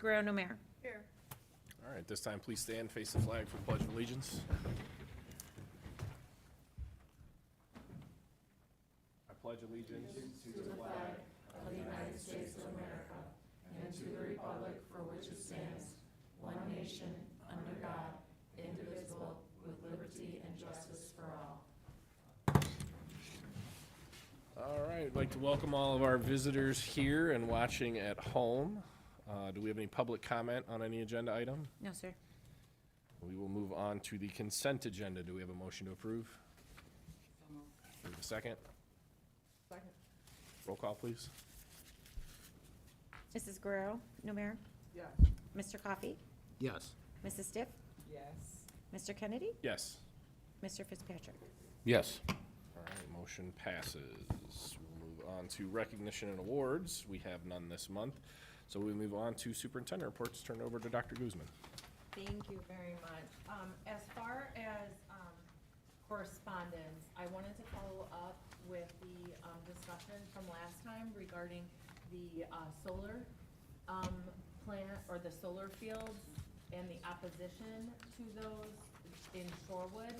Guerrero, no mayor. Here. All right, this time please stand, face the flag for the Pledge of Allegiance. I pledge allegiance to the flag of the United States of America and to the republic for which it stands, one nation, under God, indivisible, with liberty and justice for all. All right, I'd like to welcome all of our visitors here and watching at home. Do we have any public comment on any agenda item? No, sir. We will move on to the consent agenda. Do we have a motion to approve? Do we have a second? Second. Roll call, please. Mrs. Guerrero, no mayor. Yes. Mr. Coffey, Yes. Mrs. Stiff, Yes. Mr. Kennedy, Yes. Mr. Fitzpatrick. Yes. All right, motion passes. We'll move on to recognition and awards. We have none this month. So we move on to superintendent reports. Turn it over to Dr. Guzman. Thank you very much. As far as correspondence, I wanted to follow up with the discussion from last time regarding the solar plant or the solar fields and the opposition to those in Shorewood.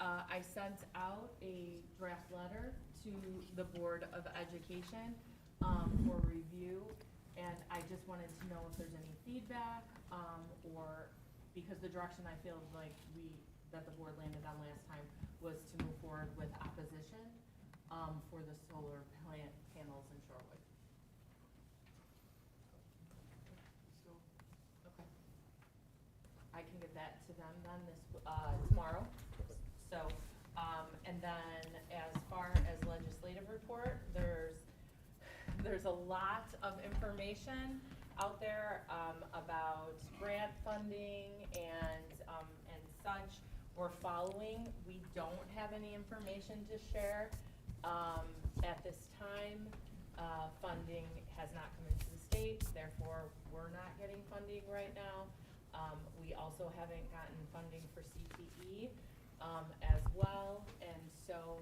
I sent out a draft letter to the Board of Education for review. And I just wanted to know if there's any feedback, or because the direction I feel like that the board landed on last time was to move forward with opposition, for the solar panels in Shorewood. Okay. I can get that to them then tomorrow. So, and then as far as legislative report, there's a lot of information out there about grant funding and such. We're following. We don't have any information to share at this time. Funding has not come into the state, therefore we're not getting funding right now. We also haven't gotten funding for CTE as well, and so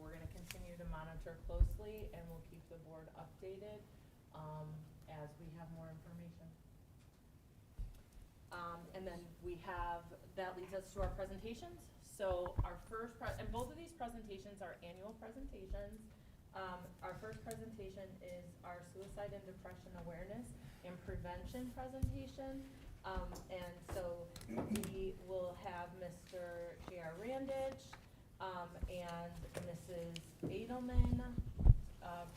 we're going to continue to monitor closely, and we'll keep the board updated as we have more information. And then that leads us to our presentations. So our first, and both of these presentations are annual presentations. Our first presentation is our suicide and depression awareness and prevention presentation. And so we will have Mr. J.R. Randich and Mrs. Edelman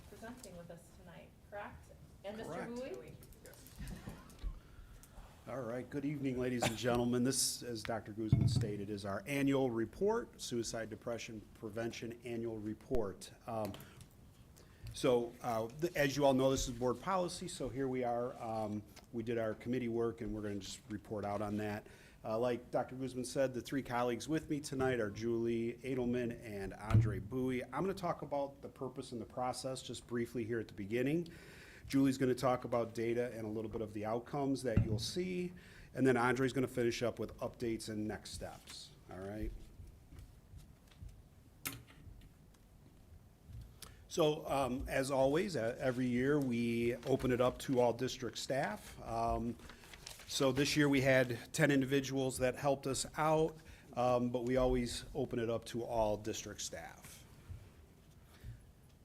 presenting with us tonight, correct? And Correct. Mr. Bowie? All right, good evening, ladies and gentlemen. This, as Dr. Guzman stated, is our annual report, Suicide Depression Prevention Annual Report. As you all know, this is board policy, so here we are. We did our committee work, and we're going to just report out on that. Like Dr. Guzman said, the three colleagues with me tonight are Julie Edelman and Andre Bowie. I'm going to talk about the purpose and the process just briefly here at the beginning. Julie's going to talk about data and a little bit of the outcomes that you'll see, and then Andre's going to finish up with updates and next steps. All right. So as always, every year we open it up to all district staff. So this year we had 10 individuals that helped us out, but we always open it up to all district staff.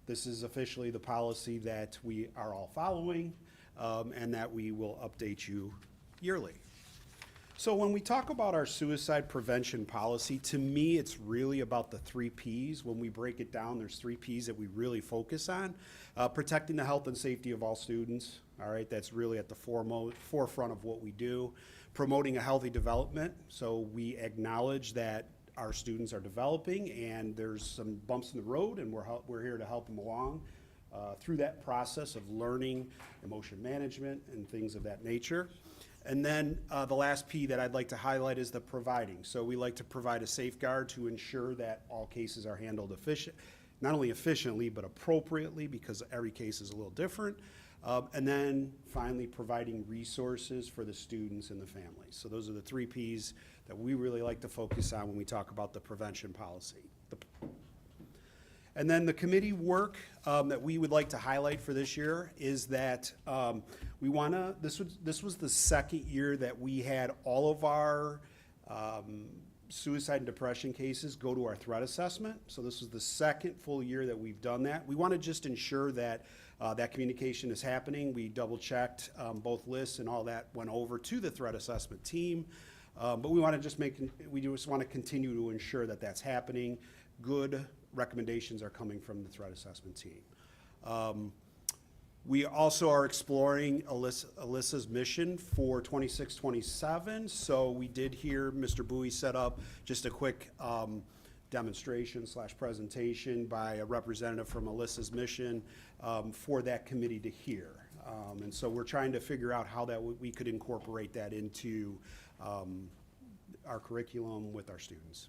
This is officially the policy that we are all following, and that we will update you yearly. So when we talk about our suicide prevention policy, to me, it's really about the 3 Ps. When we break it down, there's 3 Ps that we really focus on. Protecting the health and safety of all students, all right? That's really at the forefront of what we do. Promoting a healthy development, so we acknowledge that our students are developing and there's some bumps in the road, and we're here to help them along through that process of learning, emotion management, and things of that nature. And then the last P that I'd like to highlight is the providing. So we like to provide a safeguard to ensure that all cases are handled not only efficiently, but appropriately, because every case is a little different. And then finally, providing resources for the students and the families. So those are the 3 Ps that we really like to focus on when we talk about the prevention policy. And then the committee work that we would like to highlight for this year is that we want to, this was the second year that we had all of our suicide and depression cases go to our threat assessment. So this was the second full year that we've done that. We want to just ensure that that communication is happening. We double checked both lists and all that went over to the threat assessment team. But we want to just want to continue to ensure that that's happening. Good recommendations are coming from the threat assessment team. We also are exploring Alyssa's mission for 26-27. So we did hear Mr. Bowie set up just a quick demonstration / presentation by a representative from Alyssa's mission for that committee to hear. And so we're trying to figure out how that we could incorporate that into our curriculum with our students.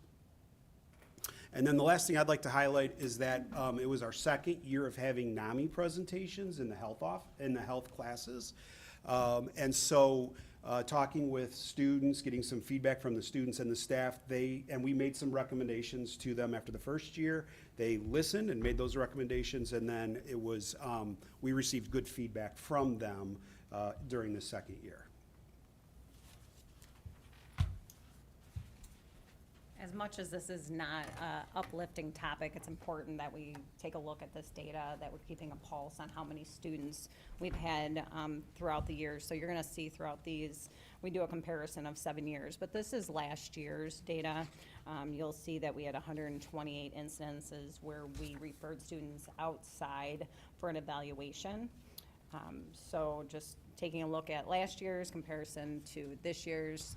And then the last thing I'd like to highlight is that it was our second year of having NAMI presentations in the health classes. And so talking with students, getting some feedback from the students and the staff, and we made some recommendations to them after the first year. They listened and made those recommendations, and then it was, we received good feedback from them during the second year. As much as this is not an uplifting topic, it's important that we take a look at this data, that we're keeping a pulse on how many students we've had throughout the years. So you're going to see throughout these, we do a comparison of 7 years, but this is last year's data. You'll see that we had 128 incidences where we referred students outside for an evaluation. So just taking a look at last year's comparison to this year's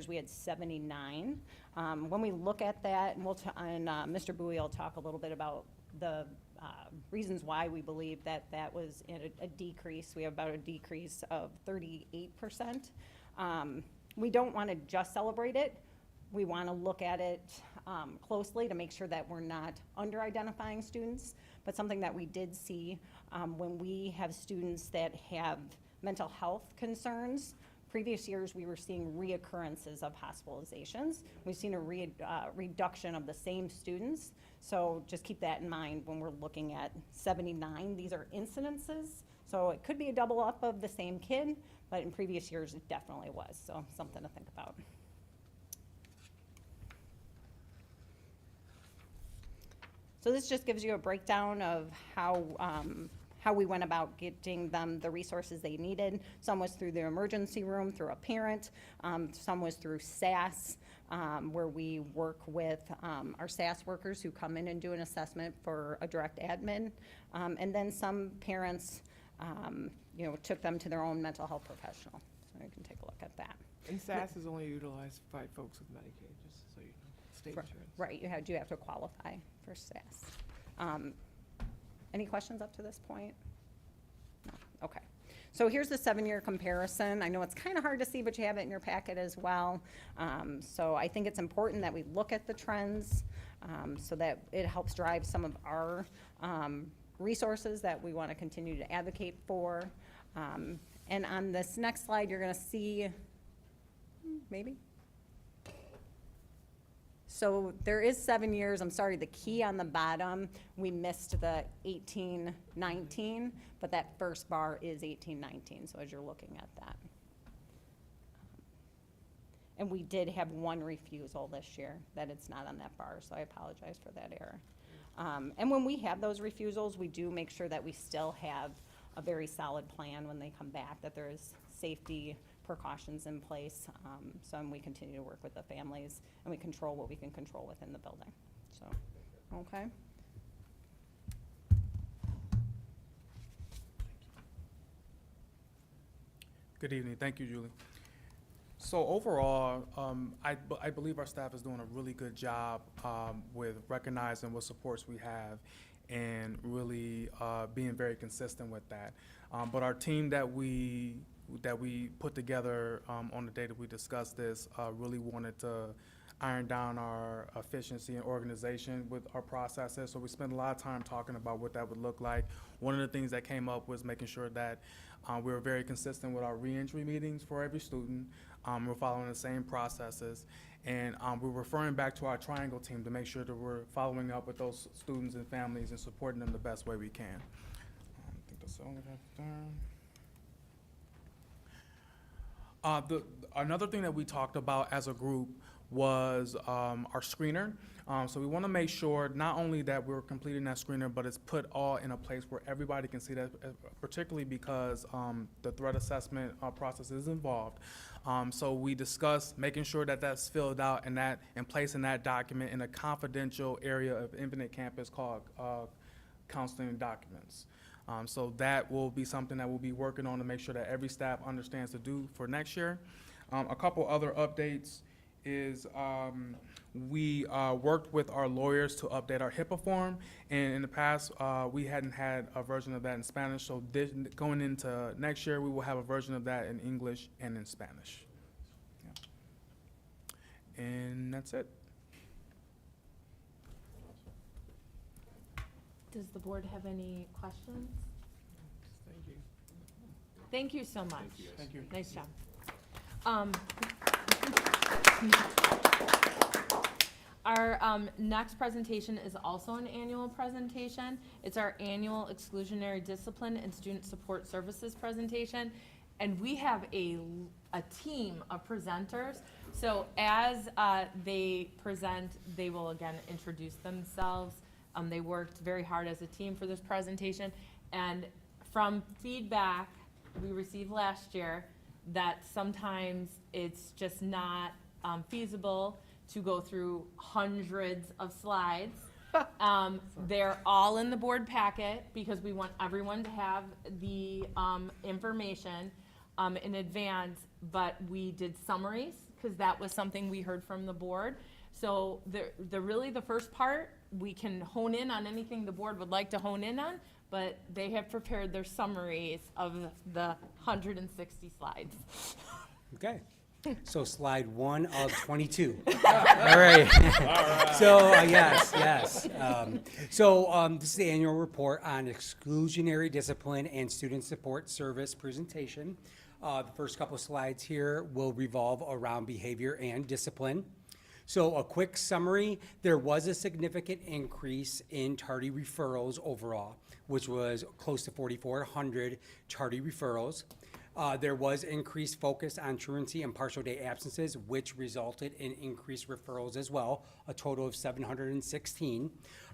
we had 79. When we look at that, and Mr. Bowie will talk a little bit about the reasons why we believe that that was a decrease. We have about a decrease of 38%. We don't want to just celebrate it. We want to look at it closely to make sure that we're not under-identifying students. But something that we did see when we have students that have mental health concerns, previous years we were seeing reoccurrences of hospitalizations. We've seen a reduction of the same students. So just keep that in mind when we're looking at 79. These are incidences. So it could be a double up of the same kid, but in previous years it definitely was. So something to think about. So this just gives you a breakdown of how we went about getting them the resources they needed. Some was through the emergency room, through a parent. Some was through SAS, where we work with our SAS workers who come in and do an assessment for a direct admin. And then some parents, took them to their own mental health professional. So you can take a look at that. And SAS is only utilized by folks with Medicaid, just so you know, state insurance. Right, you have to qualify for SAS. Any questions up to this point? No, okay. So here's the 7-year comparison. I know it's kind of hard to see, but you have it in your packet as well. So I think it's important that we look at the trends so that it helps drive some of our resources that we want to continue to advocate for. And on this next slide, you're going to see, maybe? So there is 7 years. I'm sorry, the key on the bottom, we missed the 18-19, but that first bar is 18-19, so as you're looking at that. And we did have one refusal this year that it's not on that bar, so I apologize for that error. And when we have those refusals, we do make sure that we still have a very solid plan when they come back, that there is safety precautions in place, and we continue to work with the families, and we control what we can control within the building. So, okay. Good evening. Thank you, Julie. So overall, I believe our staff is doing a really good job with recognizing what supports we have and really being very consistent with that. But our team that we put together on the day that we discussed this really wanted to iron down our efficiency and organization with our processes. So we spent a lot of time talking about what that would look like. One of the things that came up was making sure that we were very consistent with our reentry meetings for every student. We're following the same processes. And we're referring back to our triangle team to make sure that we're following up with those students and families and supporting them the best way we can. I think that's all I have there. Another thing that we talked about as a group was our screener. So we want to make sure not only that we're completing that screener, but it's put all in a place where everybody can see that, particularly because the threat assessment process is involved. So we discussed making sure that that's filled out and placing that document in a confidential area of Infinite Campus called counseling documents. So that will be something that we'll be working on to make sure that every staff understands to do for next year. A couple other updates is we worked with our lawyers to update our HIPAA form, and in the past we hadn't had a version of that in Spanish, so going into next year we will have a version of that in English and in Spanish. Yeah. And that's it. Does the board have any questions? Thank you. Thank you so much. Thank you. Nice job. Our next presentation is also an annual presentation. It's our annual exclusionary discipline and student support services presentation. And we have a team of presenters. So as they present, they will again introduce themselves. They worked very hard as a team for this presentation. And from feedback we received last year, that sometimes it's just not feasible to go through hundreds of slides. They're all in the board packet because we want everyone to have the information in advance, but we did summaries because that was something we heard from the board. So really the first part, we can hone in on anything the board would like to hone in on, but they have prepared their summaries of the 160 slides. Okay, so slide 1 of 22. All right. So, yes. This is the annual report on exclusionary discipline and student support service presentation. The first couple slides here will revolve around behavior and discipline. So a quick summary, there was a significant increase in tardy referrals overall, which was close to 4,400 tardy referrals. There was increased focus on truancy and partial day absences, which resulted in increased referrals as well, a total of 716.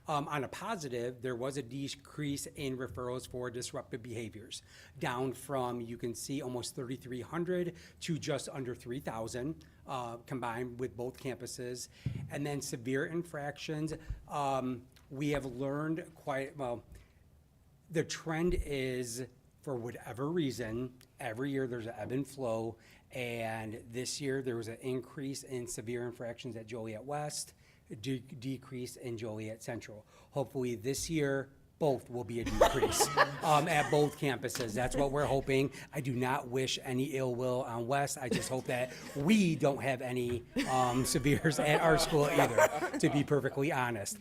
On a positive, there was a decrease in referrals for disruptive behaviors, down from, you can see, almost 3,300 to just under 3,000 combined with both campuses. And then severe infractions, we have learned quite, well, the trend is, for whatever reason, every year there's an ebb and flow, and this year there was an increase in severe infractions at Joliet West, a decrease in Joliet Central. Hopefully this year, both will be a decrease at both campuses. That's what we're hoping. I do not wish any ill will on West. I just hope that we don't have any severes at our school either, to be perfectly honest.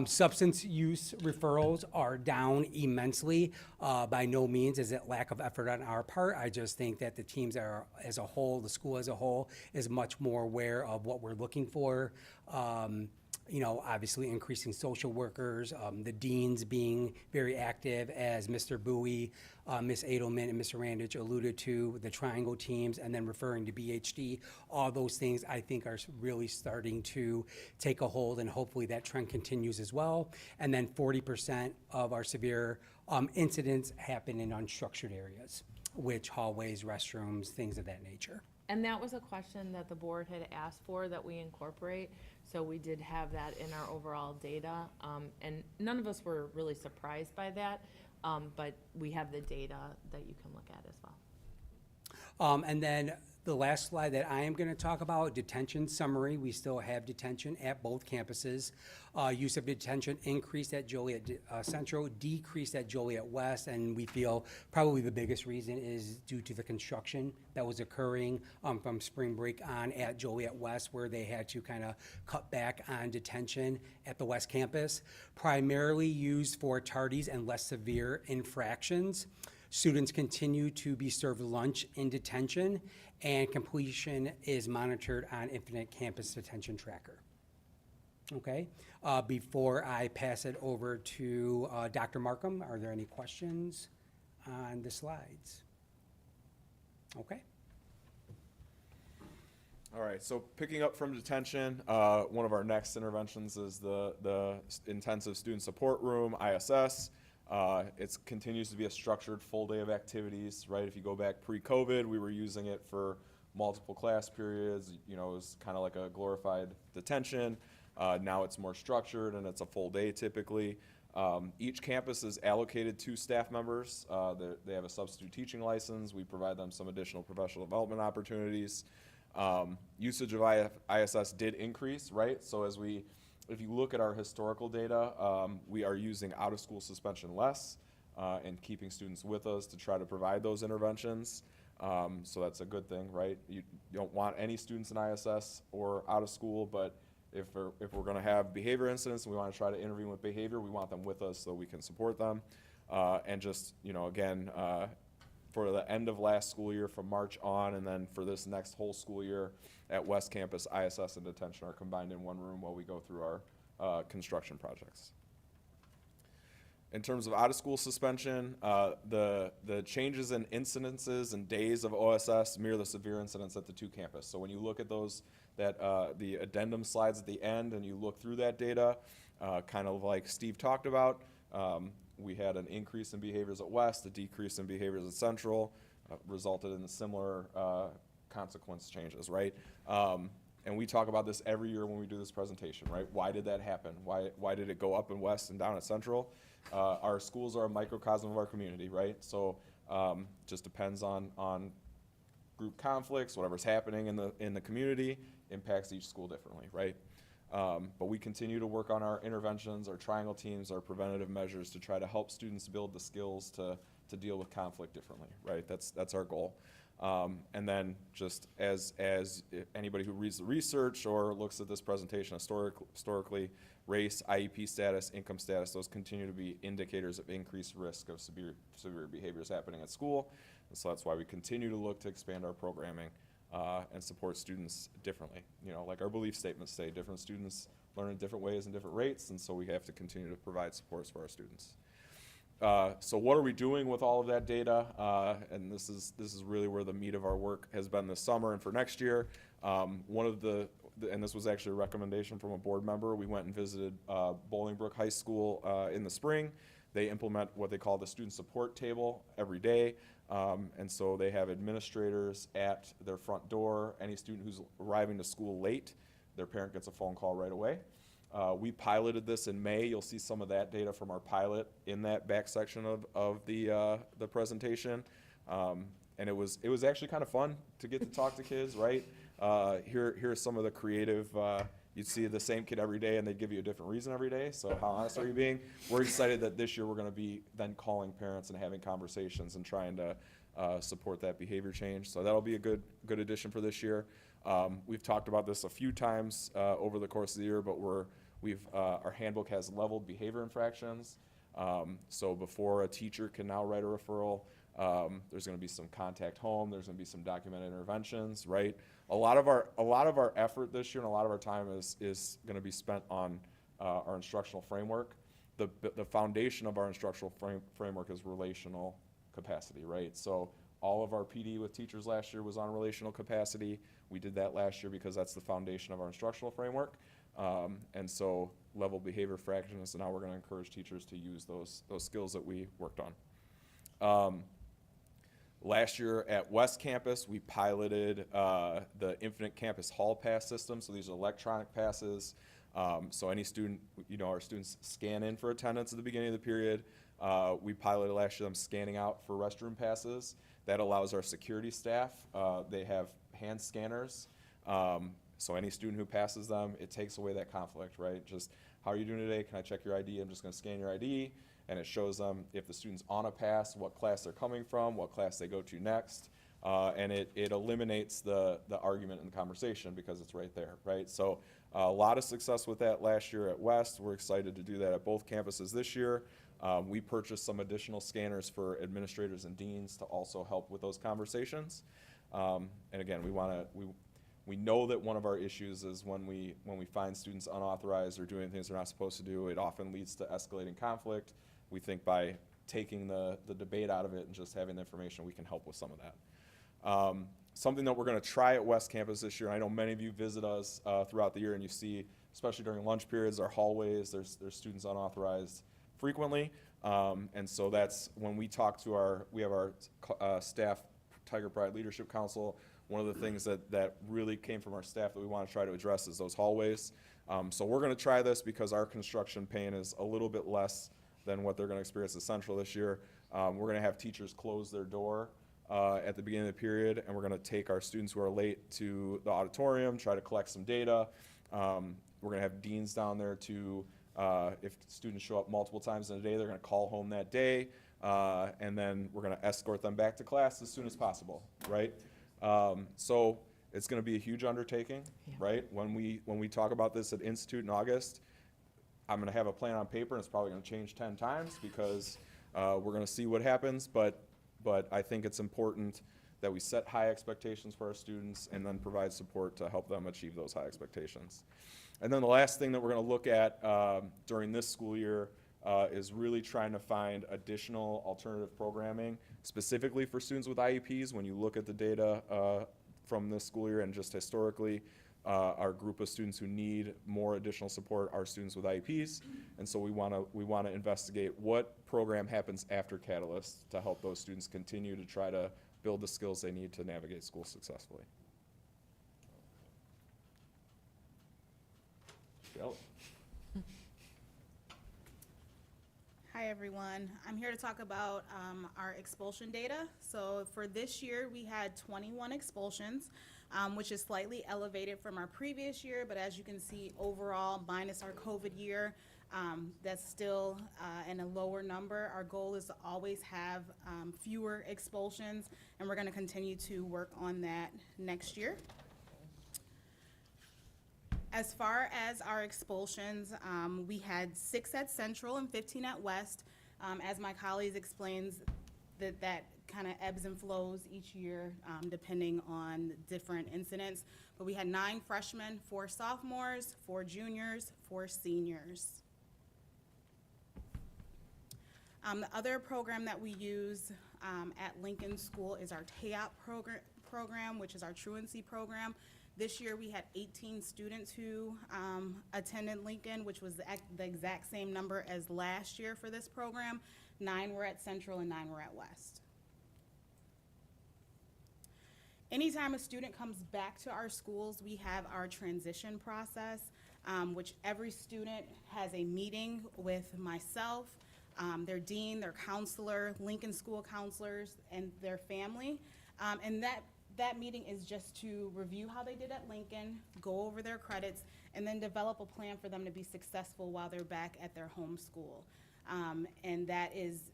Substance use referrals are down immensely. By no means is it lack of effort on our part. I just think that the teams are, as a whole, the school as a whole, is much more aware of what we're looking for. You know, obviously increasing social workers, the deans being very active, as Mr. Bowie, Ms. Edelman, and Mr. Randich alluded to, the triangle teams, and then referring to BHD. All those things I think are really starting to take a hold, and hopefully that trend continues as well. And then 40% of our severe incidents happen in unstructured areas, which hallways, restrooms, things of that nature. And that was a question that the board had asked for that we incorporate. So we did have that in our overall data. And none of us were really surprised by that, but we have the data that you can look at as well. And then The last slide that I am going to talk about, detention summary. We still have detention at both campuses. Use of detention increased at Joliet Central, decreased at Joliet West, and we feel probably the biggest reason is due to the construction that was occurring from spring break on at Joliet West, where they had to kind of cut back on detention at the West Campus, primarily used for tardies and less severe infractions. Students continue to be served lunch in detention, and completion is monitored on Infinite Campus Detention Tracker. Okay, before I pass it over to Dr. Markham, are there any questions on the slides? Okay. All right, so picking up from detention, one of our next interventions is the Intensive Student Support Room, ISS. It continues to be a structured full day of activities, right? If you go back pre-COVID, we were using it for multiple class periods. You know, it was kind of like a glorified detention. Now it's more structured and it's a full day typically. Each campus is allocated 2 staff members. They have a substitute teaching license. We provide them some additional professional development opportunities. Usage of ISS did increase, right? So if you look at our historical data, we are using out-of-school suspension less and keeping students with us to try to provide those interventions. So that's a good thing, right? You don't want any students in ISS or out of school, but if we're going to have behavior incidents and we want to try to intervene with behavior, we want them with us so we can support them. And just, you know, again, for the end of last school year from March on, and then for this next whole school year at West Campus, ISS and detention are combined in one room while we go through our construction projects. In terms of out-of-school suspension, the changes in incidences and days of OSS mirror the severe incidents at the 2 campuses. So when you look at those, the addendum slides at the end, and you look through that data, kind of like Steve talked about, we had an increase in behaviors at West, a decrease in behaviors at Central, resulted in similar consequence changes, right? And we talk about this every year when we do this presentation, right? Why did that happen? Why did it go up in West and down at Central? Our schools are a microcosm of our community, right? So just depends on group conflicts, whatever's happening in the community impacts each school differently, right? But we continue to work on our interventions, our triangle teams, our preventative measures to try to help students build the skills to deal with conflict differently, right? That's our goal. And then just as anybody who reads the research or looks at this presentation historically, race, IEP status, income status, those continue to be indicators of increased risk of severe behaviors happening at school. And so that's why we continue to look to expand our programming and support students differently. You know, like our belief statements say, different students learn in different ways and different rates, and so we have to continue to provide supports for our students. So what are we doing with all of that data? And this is really where the meat of our work has been this summer and for next year. And this was actually a recommendation from a board member. We went and visited Bolingbrook High School in the spring. They implement what they call the student support table every day. And so they have administrators at their front door. Any student who's arriving to school late, their parent gets a phone call right away. We piloted this in May. You'll see some of that data from our pilot in that back section of the presentation. And it was actually kind of fun to get to talk to kids, right? Here's some of the creative, you'd see the same kid every day and they'd give you a different reason every day. So how honest are you being? We're excited that this year we're going to be then calling parents and having conversations and trying to support that behavior change. So that'll be a good addition for this year. We've talked about this a few times over the course of the year, but our handbook has leveled behavior infractions. So before a teacher can now write a referral, there's going to be some contact home. There's going to be some documented interventions, right? A lot of our effort this year and a lot of our time is going to be spent on our instructional framework. The foundation of our instructional framework is relational capacity, right? So all of our PD with teachers last year was on relational capacity. We did that last year because that's the foundation of our instructional framework. And so level behavior fractions, and now we're going to encourage teachers to use those skills that we worked on. Last year at West Campus, we piloted the Infinite Campus Hall Pass system. So these are electronic passes. So any student, our students scan in for attendance at the beginning of the period. We piloted last year them scanning out for restroom passes. That allows our security staff, they have hand scanners. So any student who passes them, it takes away that conflict, right? Just, how are you doing today? Can I check your ID? I'm just gonna scan your ID. And it shows them if the student's on a pass, what class they're coming from, what class they go to next. And it eliminates the argument in the conversation because it's right there, right? So a lot of success with that last year at West. We're excited to do that at both campuses this year. We purchased some additional scanners for administrators and deans to also help with those conversations. And again, we know that one of our issues is when we find students unauthorized or doing things they're not supposed to do, it often leads to escalating conflict. We think by taking the debate out of it and just having the information, we can help with some of that. Something that we're going to try at West Campus this year, and I know many of you visit us throughout the year, and you see, especially during lunch periods, our hallways, there's students unauthorized frequently. And so that's when we talk to we have our staff Tiger Pride Leadership Council. One of the things that really came from our staff that we want to try to address is those hallways. So we're going to try this because our construction pain is a little bit less than what they're going to experience at Central this year. We're going to have teachers close their door at the beginning of the period, and we're going to take our students who are late to the auditorium, try to collect some data. We're going to have deans down there to, if students show up multiple times in a day, they're going to call home that day, and then we're going to escort them back to class as soon as possible, right? So it's going to be a huge undertaking, right? When we talk about this at Institute in August, I'm going to have a plan on paper, and it's probably going to change 10 times because we're going to see what happens, but I think it's important that we set high expectations for our students and then provide support to help them achieve those high expectations. And then the last thing that we're going to look at during this school year is really trying to find additional alternative programming, specifically for students with IEPs. When you look at the data from this school year and just historically, our group of students who need more additional support are students with IEPs. And so we want to investigate what program happens after Catalyst to help those students continue to try to build the skills they need to navigate school successfully. Shelley. Hi, everyone. I'm here to talk about our expulsion data. So for this year, we had 21 expulsions, which is slightly elevated from our previous year, but as you can see, overall, minus our COVID year, that's still in a lower number. Our goal is to always have fewer expulsions, and we're going to continue to work on that next year. As far as our expulsions, we had 6 at Central and 15 at West. As my colleagues explains, that kind of ebbs and flows each year depending on different incidents. But we had 9 freshmen, 4 sophomores, 4 juniors, 4 seniors. The other program that we use at Lincoln School is our TAOP program, which is our truancy program. This year we had 18 students who attended Lincoln, which was the exact same number as last year for this program. 9 were at Central and 9 were at West. Anytime a student comes back to our schools, we have our transition process, which every student has a meeting with myself, their dean, their counselor, Lincoln school counselors, and their family. And that meeting is just to review how they did at Lincoln, go over their credits, and then develop a plan for them to be successful while they're back at their home school. And that is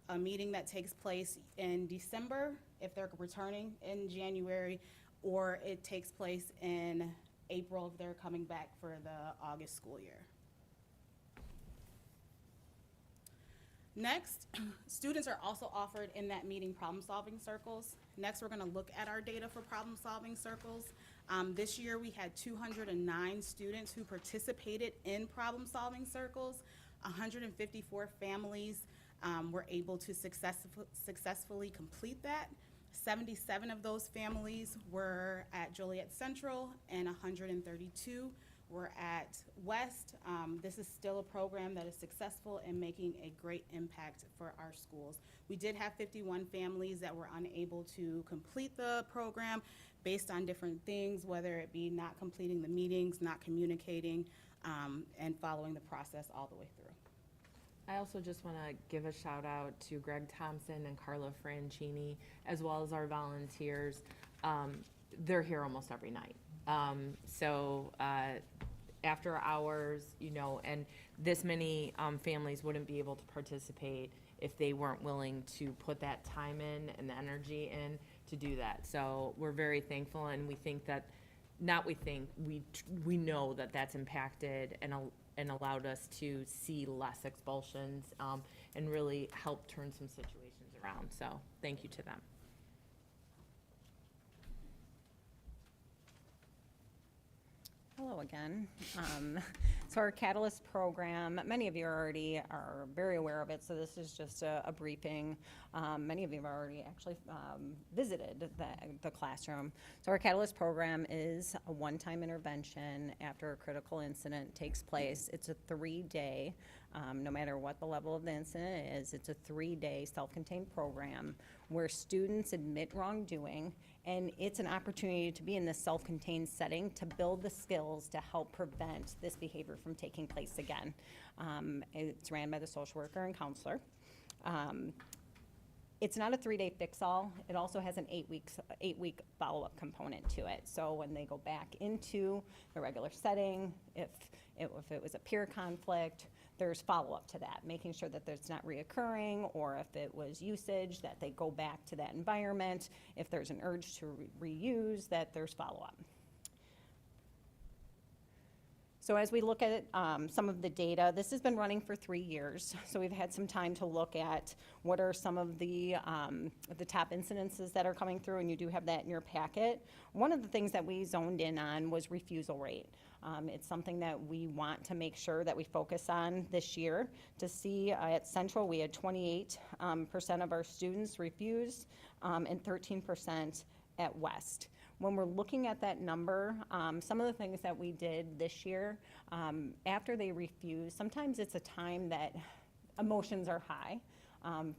a meeting that takes place in December if they're returning in January, or it takes place in April if they're coming back for the August school year. Next, students are also offered in that meeting problem-solving circles. Next, we're going to look at our data for problem-solving circles. This year, we had 209 students who participated in problem-solving circles. 154 families were able to successfully complete that. 77 of those families were at Joliet Central, and 132 were at West. This is still a program that is successful and making a great impact for our schools. We did have 51 families that were unable to complete the program based on different things, whether it be not completing the meetings, not communicating, and following the process all the way through. I also just want to give a shout out to Greg Thompson and Carla Franchini, as well as our volunteers. They're here almost every night. After hours, and this many families wouldn't be able to participate if they weren't willing to put that time in and the energy in to do that. So we're very thankful, and we think that, we know that that's impacted and allowed us to see less expulsions, and really help turn some situations around. So thank you to them. Hello again. So our Catalyst program, many of you already are very aware of it, so this is just a briefing. Many of you have already actually visited the classroom. So our Catalyst program is a one-time intervention after a critical incident takes place. It's a 3-day, no matter what the level of the incident is, it's a 3-day self-contained program where students admit wrongdoing, and it's an opportunity to be in this self-contained setting to build the skills to help prevent this behavior from taking place again. It's ran by the social worker and counselor. It's not a 3-day fix-all. It also has an 8-week follow-up component to it. So when they go back into the regular setting, if it was a peer conflict, there's follow-up to that, making sure that it's not reoccurring, or if it was usage, that they go back to that environment. If there's an urge to reuse, that there's follow-up. So as we look at some of the data, this has been running for 3 years. So we've had some time to look at what are some of the top incidences that are coming through, and you do have that in your packet. One of the things that we zoned in on was refusal rate. It's something that we want to make sure that we focus on this year. To see at Central, we had 28% of our students refuse, and 13% at West. When we're looking at that number, some of the things that we did this year, after they refuse, sometimes it's a time that emotions are high.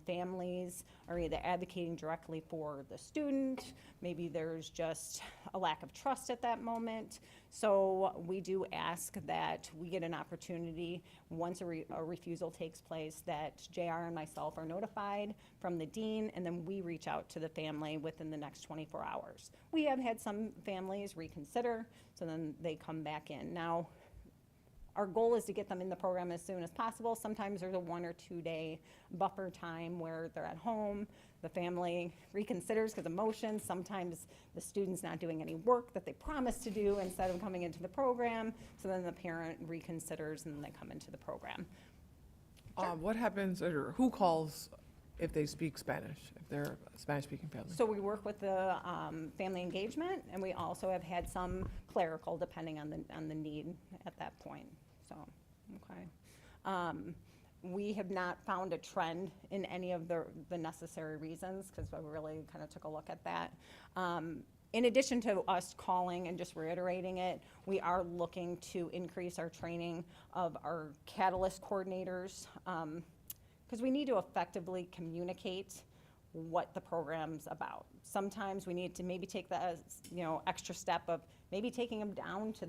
Families are either advocating directly for the student, maybe there's just a lack of trust at that moment. So we do ask that we get an opportunity, once a refusal takes place, that JR and myself are notified from the dean, and then we reach out to the family within the next 24 hours. We have had some families reconsider, so then they come back in. Now, our goal is to get them in the program as soon as possible. Sometimes there's a 1 or 2 day buffer time where they're at home, the family reconsiders because emotions. Sometimes the student's not doing any work that they promised to do instead of coming into the program. So then the parent reconsiders and they come into the program. What happens, or who calls if they speak Spanish, if they're a Spanish-speaking family? So we work with the family engagement, and we also have had some clerical, depending on the need at that point. So, okay. We have not found a trend in any of the necessary reasons, because I really kind of took a look at that. In addition to us calling and just reiterating it, we are looking to increase our training of our Catalyst coordinators, because we need to effectively communicate what the program's about. Sometimes we need to maybe take the extra step of maybe taking them down to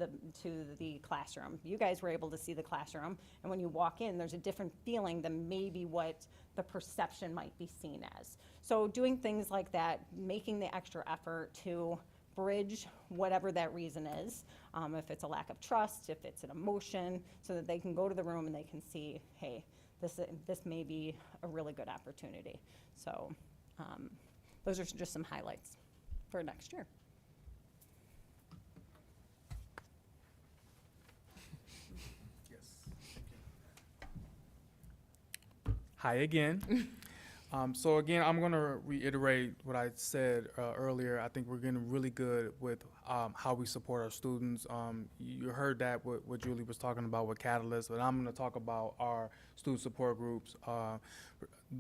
the classroom. You guys were able to see the classroom, and when you walk in, there's a different feeling than maybe what the perception might be seen as. So doing things like that, making the extra effort to bridge whatever that reason is, if it's a lack of trust, if it's an emotion, so that they can go to the room and they can see, hey, this may be a really good opportunity. So those are just some highlights for next year. Hi again. So again, I'm going to reiterate what I said earlier. I think we're getting really good with how we support our students. You heard that what Julie was talking about with Catalyst, but I'm going to talk about our student support groups,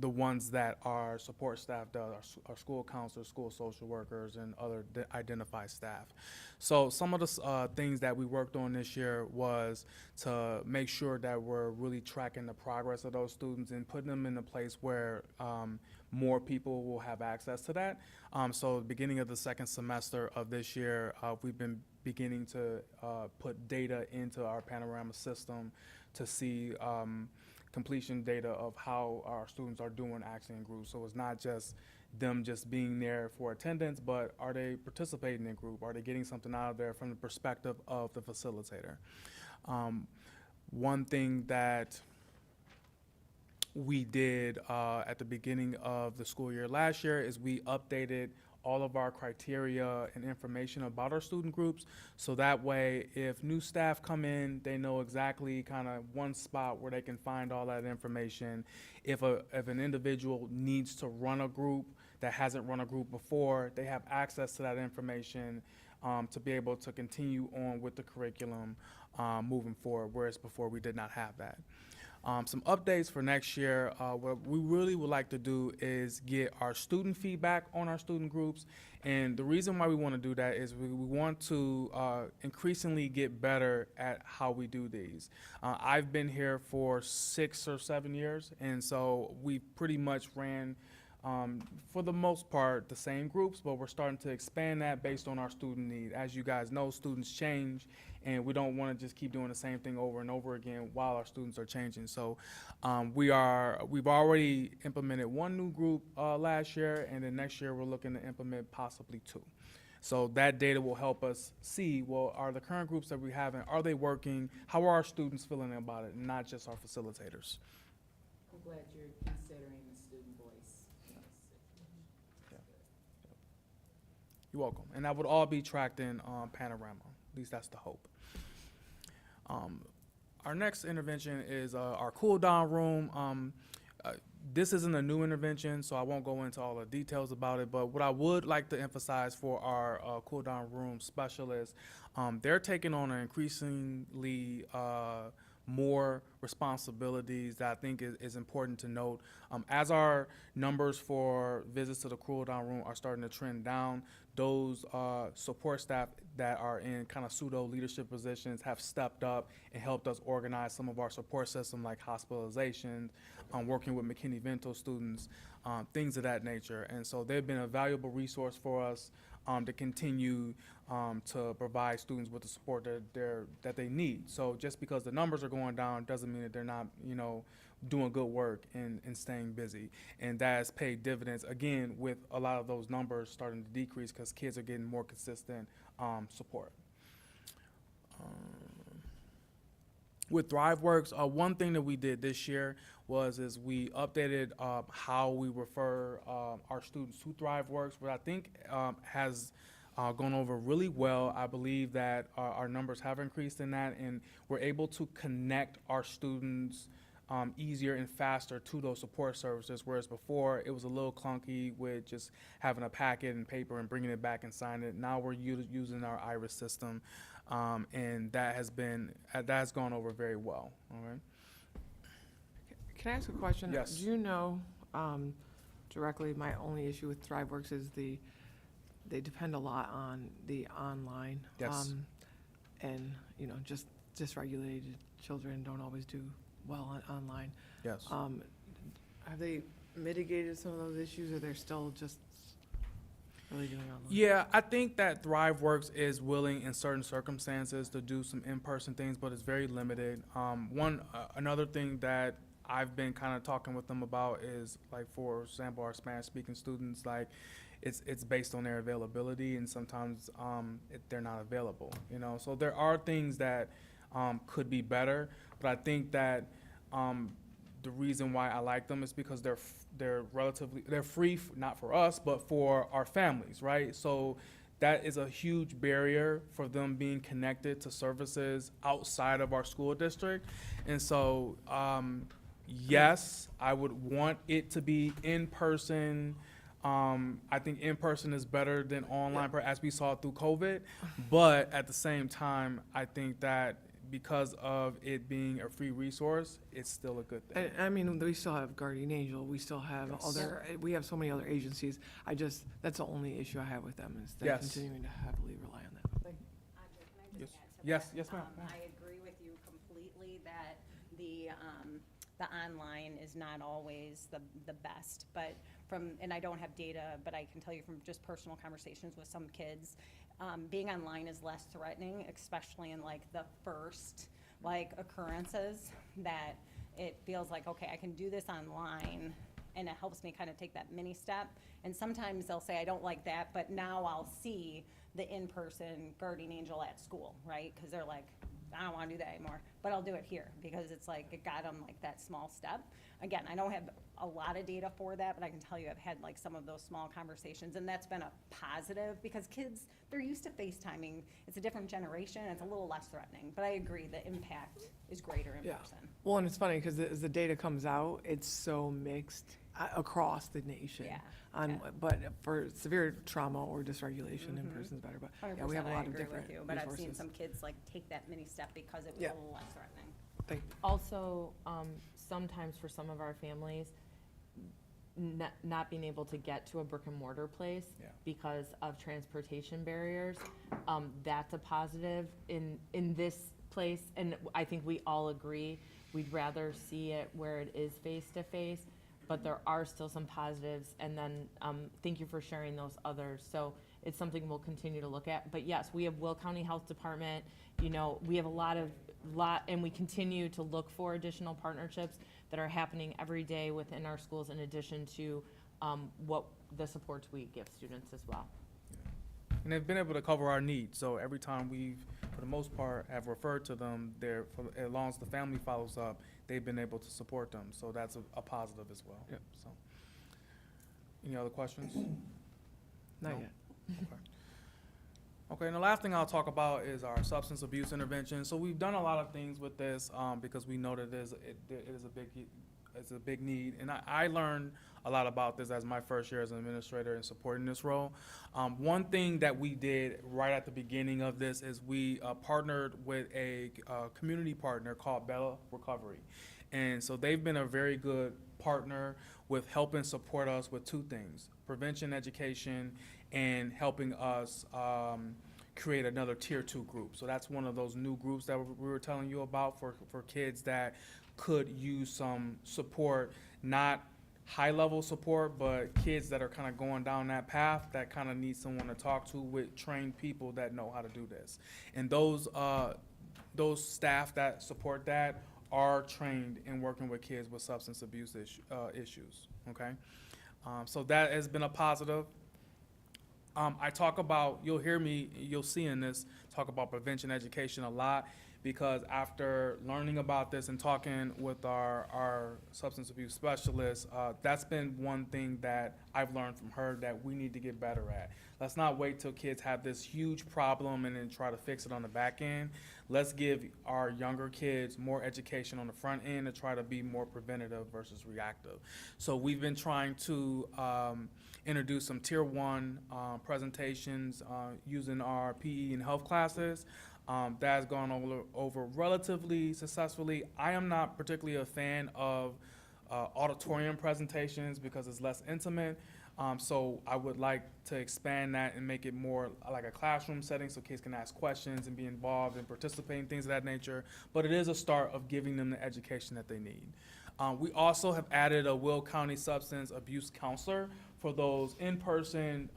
the ones that our support staff does, our school counselors, school social workers, and other identified staff. So some of the things that we worked on this year was to make sure that we're really tracking the progress of those students and putting them in a place where more people will have access to that. So beginning of the second semester of this year, we've been beginning to put data into our Panorama system to see completion data of how our students are doing actually in groups. So it's not just them just being there for attendance, but are they participating in group? Are they getting something out of there from the perspective of the facilitator? One thing that we did at the beginning of the school year last year is we updated all of our criteria and information about our student groups. So that way, if new staff come in, they know exactly kind of one spot where they can find all that information. If an individual needs to run a group that hasn't run a group before, they have access to that information to be able to continue on with the curriculum moving forward, whereas before we did not have that. Some updates for next year, what we really would like to do is get our student feedback on our student groups. And the reason why we want to do that is we want to increasingly get better at how we do these. I've been here for 6 or 7 years, and so we pretty much ran, for the most part, the same groups, but we're starting to expand that based on our student need. As you guys know, students change, and we don't want to just keep doing the same thing over and over again while our students are changing. So we've already implemented 1 new group last year, and then next year we're looking to implement possibly 2. So that data will help us see, well, are the current groups that we have, are they working? How are our students feeling about it, not just our facilitators? I'm glad you're considering the student voice. You're welcome. And that would all be tracked in Panorama. At least that's the hope. Our next intervention is our cool down room. This isn't a new intervention, so I won't go into all the details about it, but what I would like to emphasize for our cool down room specialists, they're taking on an increasingly more responsibilities that I think is important to note. As our numbers for visits to the cool down room are starting to trend down, those support staff that are in kind of pseudo leadership positions have stepped up and helped us organize some of our support system like hospitalizations, working with McKinney-Vento students, things of that nature. And so they've been a valuable resource for us to continue to provide students with the support that they need. So just because the numbers are going down doesn't mean that they're not, doing good work and staying busy. And that has paid dividends, again, with a lot of those numbers starting to decrease because kids are getting more consistent support. With ThriveWorks, one thing that we did this year is we updated how we refer our students to ThriveWorks, what I think has gone over really well. I believe that our numbers have increased in that, and we're able to connect our students easier and faster to those support services, whereas before it was a little clunky with just having a packet and paper and bringing it back and signing it. Now we're using our IRIS system, and that has gone over very well. All right. Can I ask a question? Yes. Do you know directly, my only issue with ThriveWorks is they depend a lot on the online. Yes. And, just dysregulated children don't always do well online. Yes. Have they mitigated some of those issues, or they're still just really doing online? Yeah, I think that ThriveWorks is willing in certain circumstances to do some in-person things, but it's very limited. Another thing that I've been kind of talking with them about is, like, for example, our Spanish-speaking students, like, it's based on their availability, and sometimes they're not available, So there are things that could be better, but I think that the reason why I like them is because they're free, not for us, but for our families, right? So that is a huge barrier for them being connected to services outside of our school district. And so, yes, I would want it to be in person. I think in person is better than online, as we saw through COVID. But at the same time, I think that because of it being a free resource, it's still a good thing. I mean, we still have Guardian Angel, we still have we have so many other agencies. That's the only issue I have with them, is they're continuing to heavily rely on that. Andre, can I just add to Yes, that? yes, ma'am. I agree with you completely that the online is not always the best, but and I don't have data, but I can tell you from just personal conversations with some kids, being online is less threatening, especially in like the first occurrences, that it feels like, okay, I can do this online, and it helps me kind of take that mini step. And sometimes they'll say, I don't like that, but now I'll see the in-person guardian angel at school, right? Because they're like, I don't want to do that anymore, but I'll do it here, because it's like, it got them like that small step. Again, I don't have a lot of data for that, but I can tell you I've had like some of those small conversations, and that's been a positive, because kids, they're used to FaceTiming. It's a different generation, it's a little less threatening, but I agree, the impact is greater in Yeah. person. Well, and it's funny because as the data comes out, it's so mixed across the nation. Yeah, On, yeah. But for severe trauma or dysregulation, in person's better. But yeah, we have a 100%, I lot of agree different with you, but I've seen resources. some kids like take that mini step because it was Yeah. a little less threatening. Thank Also, sometimes for some of our families, not being able to get to a brick and mortar place Yeah. because of transportation barriers, that's a positive in this place. And I think we all agree, we'd rather see it where it is face to face, but there are still some positives. And then, thank you for sharing those others. So it's something we'll continue to look at. But yes, we have Will County Health Department, we have a lot, and we continue to look for additional partnerships that are happening every day within our schools, in addition to what the supports we give students as well. And they've been able to cover our needs. So every time we've, for the most part, have referred to them, as long as the family follows up, they've been able to support them. So that's a positive as well. Yep. So, any other questions? Not No? yet. Okay, and the last thing I'll talk about is our substance abuse intervention. So we've done a lot of things with this because we know that it is a big need. And I learned a lot about this as my first year as an administrator and supporting this role. One thing that we did right at the beginning of this is we partnered with a community partner called Bella Recovery. And so they've been a very good partner with helping support us with two things: prevention education and helping us create another tier 2 group. So that's one of those new groups that we were telling you about for kids that could use some support, not high level support, but kids that are kind of going down that path that kind of need someone to talk to with trained people that know how to do this. And those staff that support that are trained in working with kids with substance abuse issues, okay? So that has been a positive. I talk about, you'll see in this, talk about prevention education a lot, because after learning about this and talking with our substance abuse specialist, that's been one thing that I've learned from her that we need to get better at. Let's not wait till kids have this huge problem and then try to fix it on the back end. Let's give our younger kids more education on the front end to try to be more preventative versus reactive. So we've been trying to introduce some tier 1 presentations using our PE and health classes. That has gone over relatively successfully. I am not particularly a fan of auditorium presentations because it's less intimate. So I would like to expand that and make it more like a classroom setting so kids can ask questions and be involved and participate in things of that nature. But it is a start of giving them the education that they need. We also have added a Will County Substance Abuse Counselor for those in-person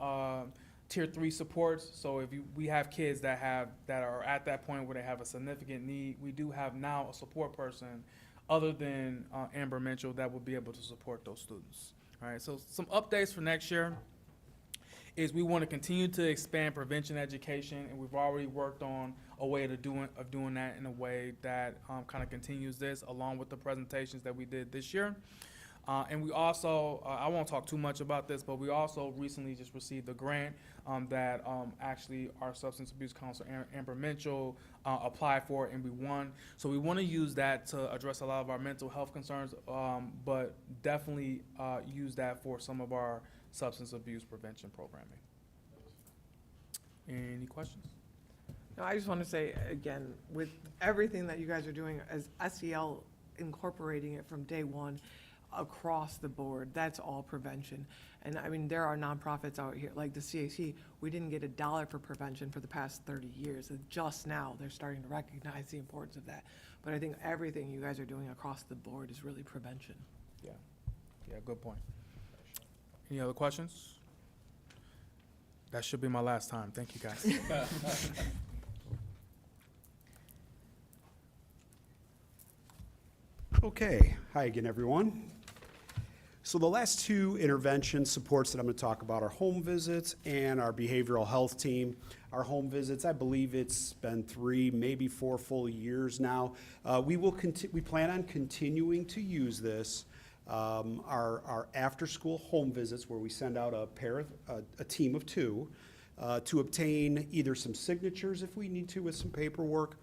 tier 3 supports. So if we have kids that are at that point where they have a significant need, we do have now a support person other than Amber Mitchell that will be able to support those students. All right, so some updates for next year is we want to continue to expand prevention education, and we've already worked on a way of doing that in a way that kind of continues this along with the presentations that we did this year. And we also, I won't talk too much about this, but we also recently just received a grant that actually our substance abuse counselor, Amber Mitchell, applied for, and we won. So we want to use that to address a lot of our mental health concerns, but definitely use that for some of our substance abuse prevention programming. Any questions? No, I just want to say, again, with everything that you guys are doing as SEL, incorporating it from day one across the board, that's all prevention. And I mean, there are nonprofits out here, like the CAC, we didn't get $1 for prevention for the past 30 years. And just now, they're starting to recognize the importance of that. But I think everything you guys are doing across the board is really prevention. Yeah, good point. Any other questions? That should be my last time. Thank you, guys. Okay, hi again, everyone. So the last two intervention supports that I'm going to talk about are home visits and our behavioral health team. Our home visits, I believe it's been 3, maybe 4 full years now. We plan on continuing to use this. Our after-school home visits, where we send out a team of 2 to obtain either some signatures if we need to with some paperwork.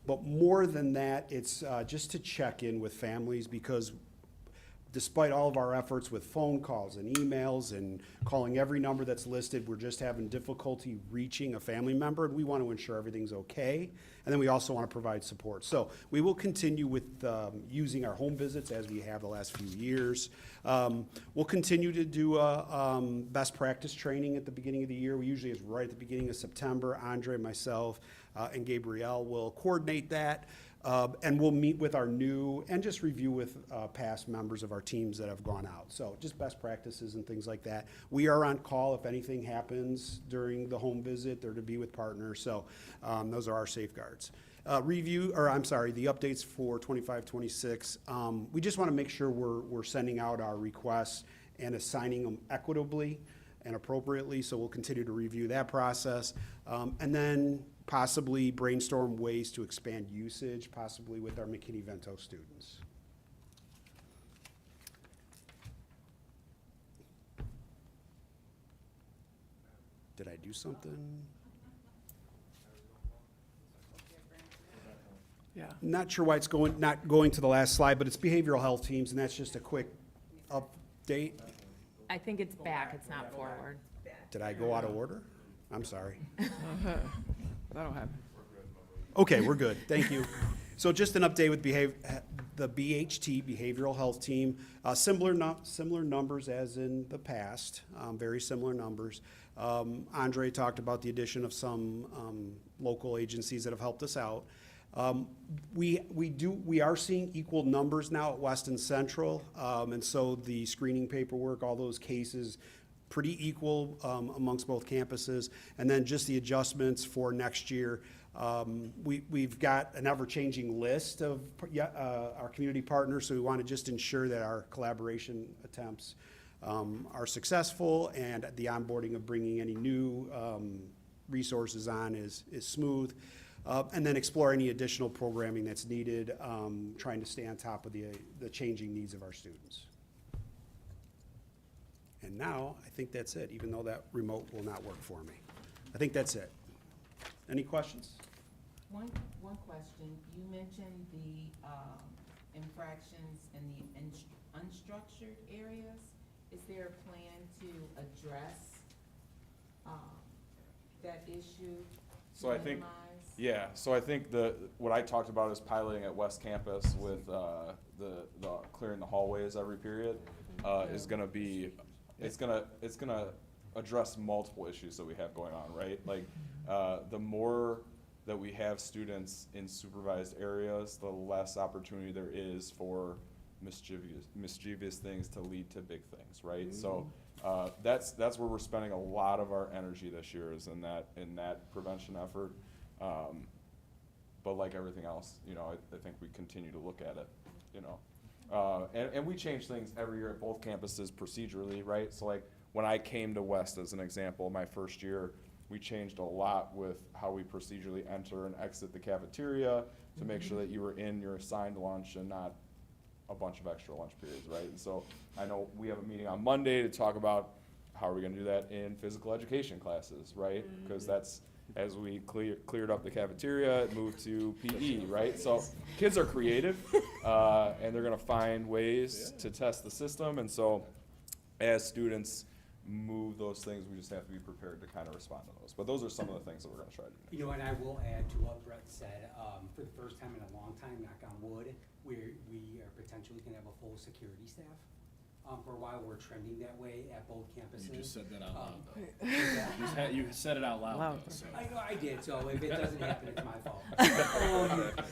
But more than that, it's just to check in with families, because despite all of our efforts with phone calls and emails and calling every number that's listed, we're just having difficulty reaching a family member, and we want to ensure everything's okay. And then we also want to provide support. So we will continue with using our home visits as we have the last few years. We'll continue to do best practice training at the beginning of the year. We usually is right at the beginning of September. Andre, myself, and Gabrielle will coordinate that. And we'll meet with our new and just review with past members of our teams that have gone out. So just best practices and things like that. We are on call if anything happens during the home visit. They're to be with partners. So those are our safeguards. The updates for 25-26. We just want to make sure we're sending out our requests and assigning them equitably and appropriately. So we'll continue to review that process. And then possibly brainstorm ways to expand usage, possibly with our McKinney-Vento students. Did I do something? Yeah. Not sure why it's not going to the last slide, but it's behavioral health teams, and that's just a quick update. I think it's back, it's not forward. Did I go out of order? I'm sorry. That'll happen. Okay, we're good. Thank you. So just an update with the BHT, Behavioral Health Team. Similar numbers as in the past, very similar numbers. Andre talked about the addition of some local agencies that have helped us out. We are seeing equal numbers now at West and Central, and so the screening paperwork, all those cases, pretty equal amongst both campuses. And then just the adjustments for next year. We've got an ever-changing list of our community partners, so we want to just ensure that our collaboration attempts are successful, and the onboarding of bringing any new resources on is smooth. And then explore any additional programming that's needed, trying to stay on top of the changing needs of our students. And now, I think that's it, even though that remote will not work for me. I think that's it. Any questions? One question. You mentioned the infractions in the unstructured areas. Is there a plan to address that issue? So I think, yeah, so I think what I talked about is piloting at West Campus with the clearing the hallways every period is gonna be, it's gonna address multiple issues that we have going on, right? Like, the more that we have students in supervised areas, the less opportunity there is for mischievous things to lead to big things, right? So that's where we're spending a lot of our energy this year, is in that prevention effort. But like everything else, you know, I think we continue to look at it, you know. And we change things every year at both campuses procedurally, right? So like when I came to West as an example, my first year, we changed a lot with how we procedurally enter and exit the cafeteria to make sure that you were in your assigned lunch and not a bunch of extra lunch periods, right? And so I know we have a meeting on Monday to talk about how are we gonna do that in physical education classes, right? Because that's, as we cleared up the cafeteria, it moved to PE, right? So kids are creative, and they're gonna find ways to test the system, and so as students move those things, we just have to be prepared to kind of respond to those. But those are some of the things that we're gonna try to do. You know, and I will add to what Brett said, for the first time in a long time, knock on wood, we are potentially gonna have a full security staff. For a while, we're trending that way at both campuses. You just said that out loud, though. You said it out loud, though, so. I know I did, so if it doesn't happen, it's my fault.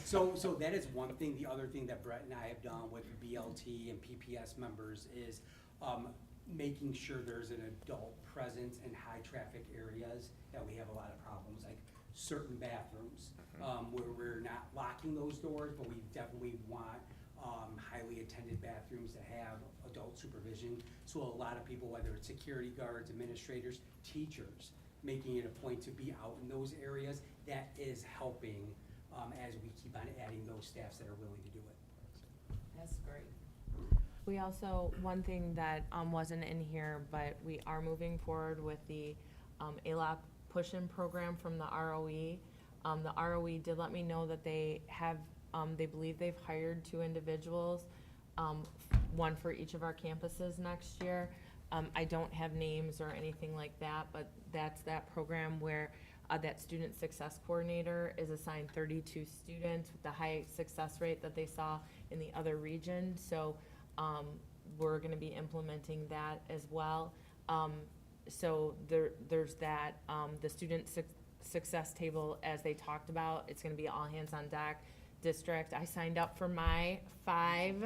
So that is one thing. The other thing that Brett and I have done with BLT and PPS members is making sure there's an adult presence in high traffic areas that we have a lot of problems, like certain bathrooms, where we're not locking those doors, but we definitely want highly attended bathrooms that have adult supervision. So a lot of people, whether it's security guards, administrators, teachers, making it a point to be out in those areas, that is helping as we keep on adding those staffs that are willing to do it. That's great. We also, one thing that wasn't in here, but we are moving forward with the ALAP push-in program from the ROE. The ROE did let me know that they have, they believe they've hired 2 individuals, one for each of our campuses next year. I don't have names or anything like that, but that's that program where that student success coordinator is assigned 32 students with the high success rate that they saw in the other region. So we're gonna be implementing that as well. So there's that, the student success table, as they talked about, it's gonna be all hands on deck district. I signed up for my 5,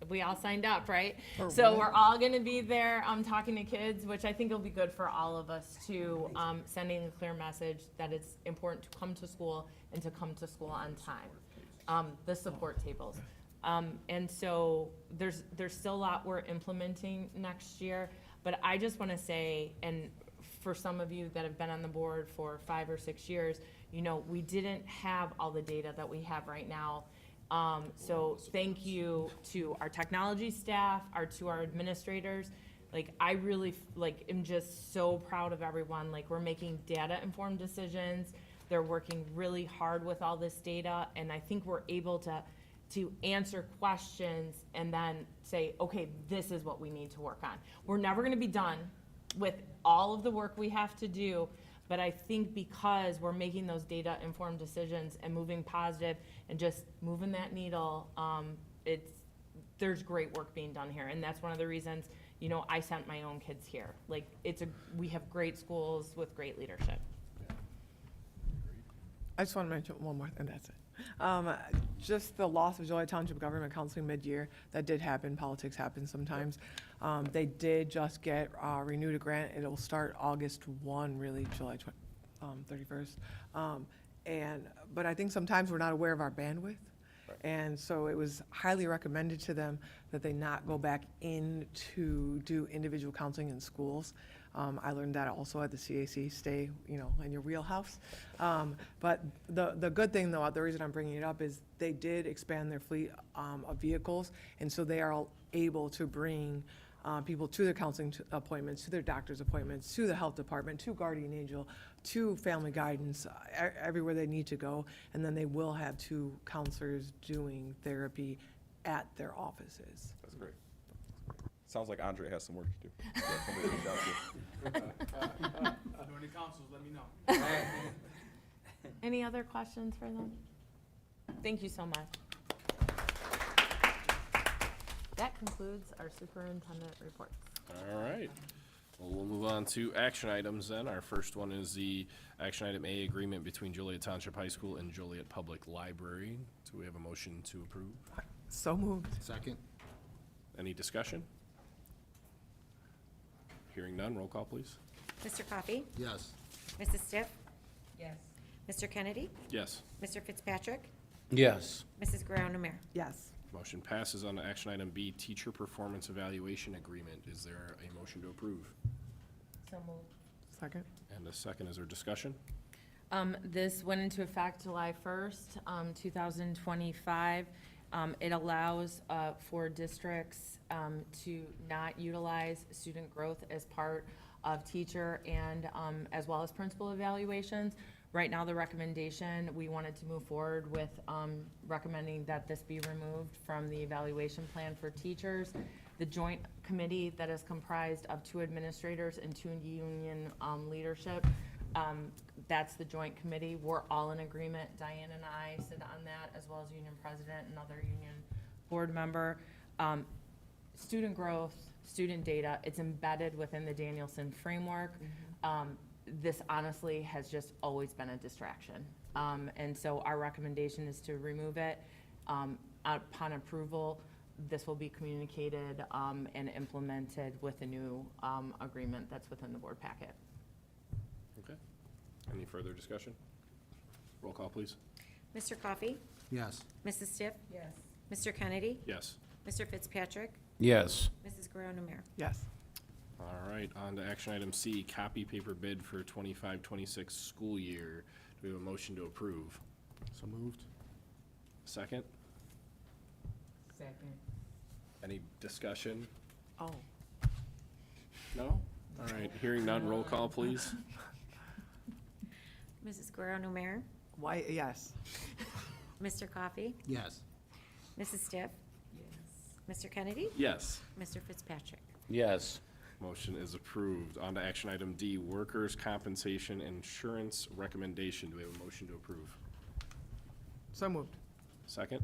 we all signed up, right? So we're all gonna be there, talking to kids, which I think will be good for all of us to, sending a clear message that it's important to come to school and to come to school on time. The support tables. And so there's still a lot we're implementing next year, but I just wanna say, and for some of you that have been on the board for 5 or 6 years, you know, we didn't have all the data that we have right now. So thank you to our technology staff, to our administrators. Like, I really, am just so proud of everyone. Like, we're making data-informed decisions. They're working really hard with all this data, and I think we're able to answer questions and then say, okay, this is what we need to work on. We're never gonna be done with all of the work we have to do, but I think because we're making those data-informed decisions and moving positive and just moving that needle, there's great work being done here, and that's one of the reasons, you know, I sent my own kids here. Like, we have great schools with great leadership. I just want to mention one more, and that's it. Just the loss of Joliet Township Government Counseling mid-year, that did happen, politics happens sometimes. They did just get renewed a grant, it'll start August 1, really, July 31st. But I think sometimes we're not aware of our bandwidth. And so it was highly recommended to them that they not go back in to do individual counseling in schools. I learned that also at the CAC, stay, you know, in your wheelhouse. But the good thing, though, the reason I'm bringing it up is they did expand their fleet of vehicles, and so they are able to bring people to their counseling appointments, to their doctor's appointments, to the health department, to Guardian Angel, to family guidance, everywhere they need to go. And then they will have 2 counselors doing therapy at their offices. That's great. Sounds like Andre has some work to do. Yeah, somebody to reach out to. Any councils, let me know. Any other questions for them? Thank you so much. That concludes our superintendent reports. All right. Well, we'll move on to action items then. Our first one is the action item A, agreement between Joliet Township High School and Joliet Public Library. Do we have a motion to approve? So moved. Second? Any discussion? Hearing none, roll call, please. Mr. Coffey? Yes. Mrs. Stiff? Yes. Mr. Kennedy? Yes. Mr. Fitzpatrick? Yes. Mrs. Brown Amer? Yes. Motion passes on to action item B, teacher performance evaluation agreement. Is there a motion to approve? So moved. Second? And a second, is there discussion? This went into effect July 1st, 2025. It allows for districts to not utilize student growth as part of teacher and as well as principal evaluations. Right now, the recommendation, we wanted to move forward with recommending that this be removed from the evaluation plan for teachers. The joint committee that is comprised of 2 administrators and 2 union leadership, that's the joint committee. We're all in agreement. Diane and I sit on that, as well as union president and other union board member. Student growth, student data, it's embedded within the Danielson framework. This honestly has just always been a distraction. And so our recommendation is to remove it. Upon approval, this will be communicated and implemented with a new agreement that's within the board packet. Okay. Any further discussion? Roll call, please. Mr. Coffey? Yes. Mrs. Stiff? Yes. Mr. Kennedy? Yes. Mr. Fitzpatrick? Yes. Mrs. Guerrero Numer? Yes. All right, on to action item C, copy paper bid for 25-26 school year. Do we have a motion to approve? So moved. Second? Second. Any discussion? Oh. No? All right, hearing none, roll call, please. Mrs. Guerrero Numer? Why, yes. Mr. Coffey? Yes. Mrs. Stiff? Yes. Mr. Kennedy? Yes. Mr. Fitzpatrick? Yes. Motion is approved. On to action item D, workers' compensation insurance recommendation. Do we have a motion to approve? So moved. Second?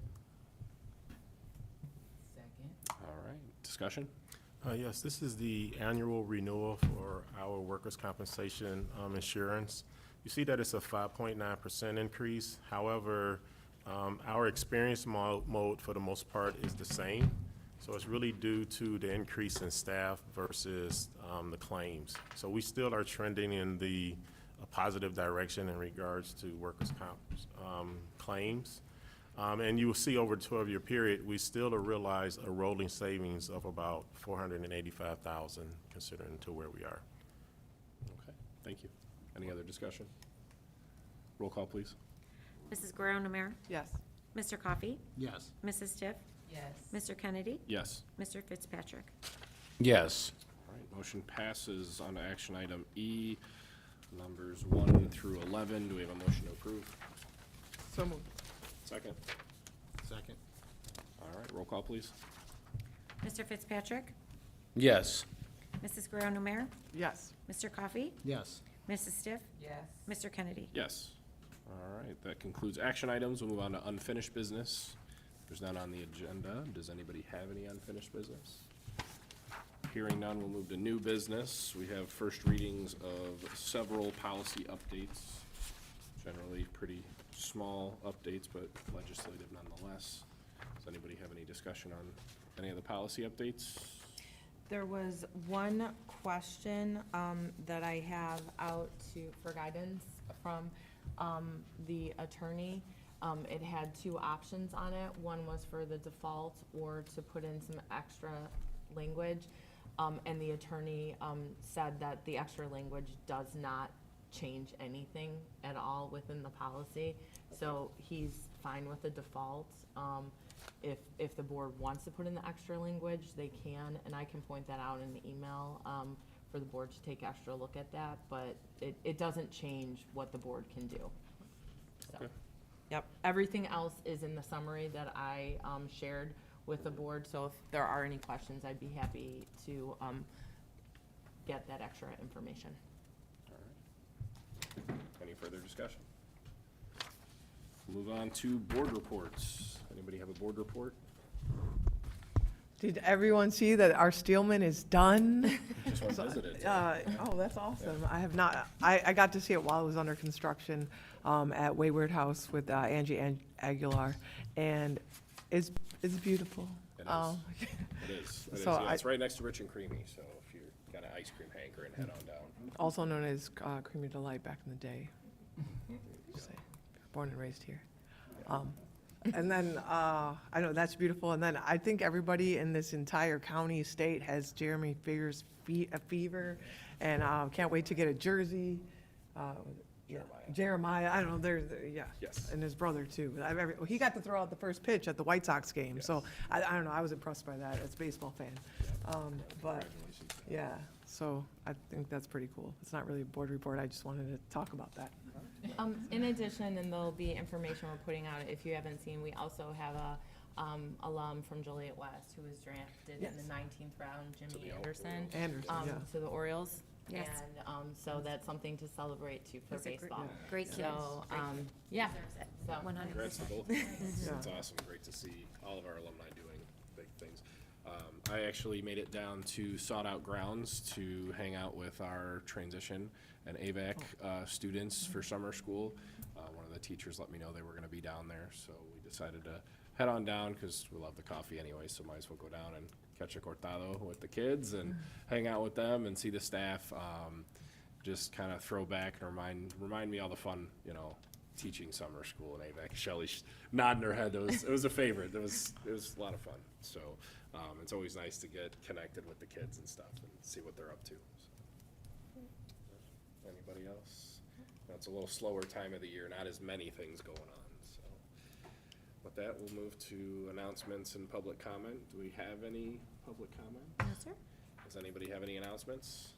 Second. All right, discussion? Yes, this is the annual renewal for our workers' compensation insurance. You see that it's a 5.9% increase. However, our experience mode for the most part is the same. So it's really due to the increase in staff versus the claims. So we still are trending in the positive direction in regards to workers' comp claims. And you will see over a 12-year period, we still realize a rolling savings of about $485,000 considering to where we are. Okay, thank you. Any other discussion? Roll call, please. Mrs. Guerrero Numer? Yes. Mr. Coffey? Yes. Mrs. Stiff? Yes. Mr. Kennedy? Yes. Mr. Fitzpatrick? Yes. All right, motion passes. On to action item E, numbers 1 through 11. Do we have a motion to approve? So moved. Second? Second. All right, roll call, please. Mr. Fitzpatrick? Yes. Mrs. Guerrero Numer? Yes. Mr. Coffey? Yes. Mrs. Stiff? Yes. Mr. Kennedy? Yes. All right, that concludes action items. We'll move on to unfinished business. There's none on the agenda. Does anybody have any unfinished business? Hearing none, we'll move to new business. We have first readings of several policy updates. Generally pretty small updates, but legislative nonetheless. Does anybody have any discussion on any of the policy updates? There was one question that I have out for guidance from the attorney. It had two options on it. One was for the default or to put in some extra language. And the attorney said that the extra language does not change anything at all within the policy. So he's fine with the default. If the board wants to put in the extra language, they can, and I can point that out in the email for the board to take extra look at that, but it doesn't change what the board can do. So, Okay. yep, everything else is in the summary that I shared with the board, so if there are any questions, I'd be happy to get that extra information. All right. Any further discussion? Move on to board reports. Anybody have a board report? Did everyone see that our Steelman is done? Just went and visited. Oh, that's awesome. I have not, I got to see it while it was under construction at Wayward House with Angie Aguilar, and it's beautiful. It is. It is. It is. So Yeah, it's right next to Rich and Creamy, so if you're got an ice cream hankering, head on down. Also known as Creamy Delight back in the day. Just say, born and raised here. And then, I know that's beautiful, and then I think everybody in this entire county, state has Jeremy Figure's fever, and can't wait to get a jersey. Jeremiah, I don't know, yeah. Yes. And his brother too. He got to throw out the first pitch at the White Sox game, so I don't know, I was impressed by that as a baseball fan. But, yeah, so I think that's pretty cool. It's not really a board report, I just wanted to talk about that. In addition, and there'll be information we're putting out, if you haven't seen, we also have a alum from Joliet West who was drafted in the 19th round, Jimmy Anderson. Anderson, yeah. To the Orioles. Yes. And, so that's something to celebrate too for He's a baseball. Great kid. So, yeah, so. 100%. Congrats to both. It's awesome. Great to see all of our alumni doing big things. I actually made it down to Sought Out Grounds to hang out with our transition and AVAC students for summer school. One of the teachers let me know they were going to be down there, so we decided to head on down because we love the coffee anyway, so might as well go down and catch a cortado with the kids and hang out with them and see the staff. Just kind of throw back and remind me all the fun, teaching summer school in AVAC. Shelley's nodding her head. It was a favorite. It was a lot of fun. So it's always nice to get connected with the kids and stuff and see what they're up to. So, anybody else? It's a little slower time of the year, not as many things going on. So with that, we'll move to announcements and public comment. Do we have any public comment? No, sir. Does anybody have any announcements?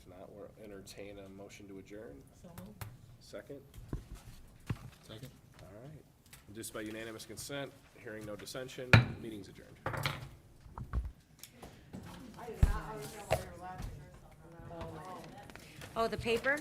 If not, we'll entertain a motion to adjourn. So moved. Second? Second. All right. Just by unanimous consent, hearing no dissension, meeting's adjourned. Oh, the paper?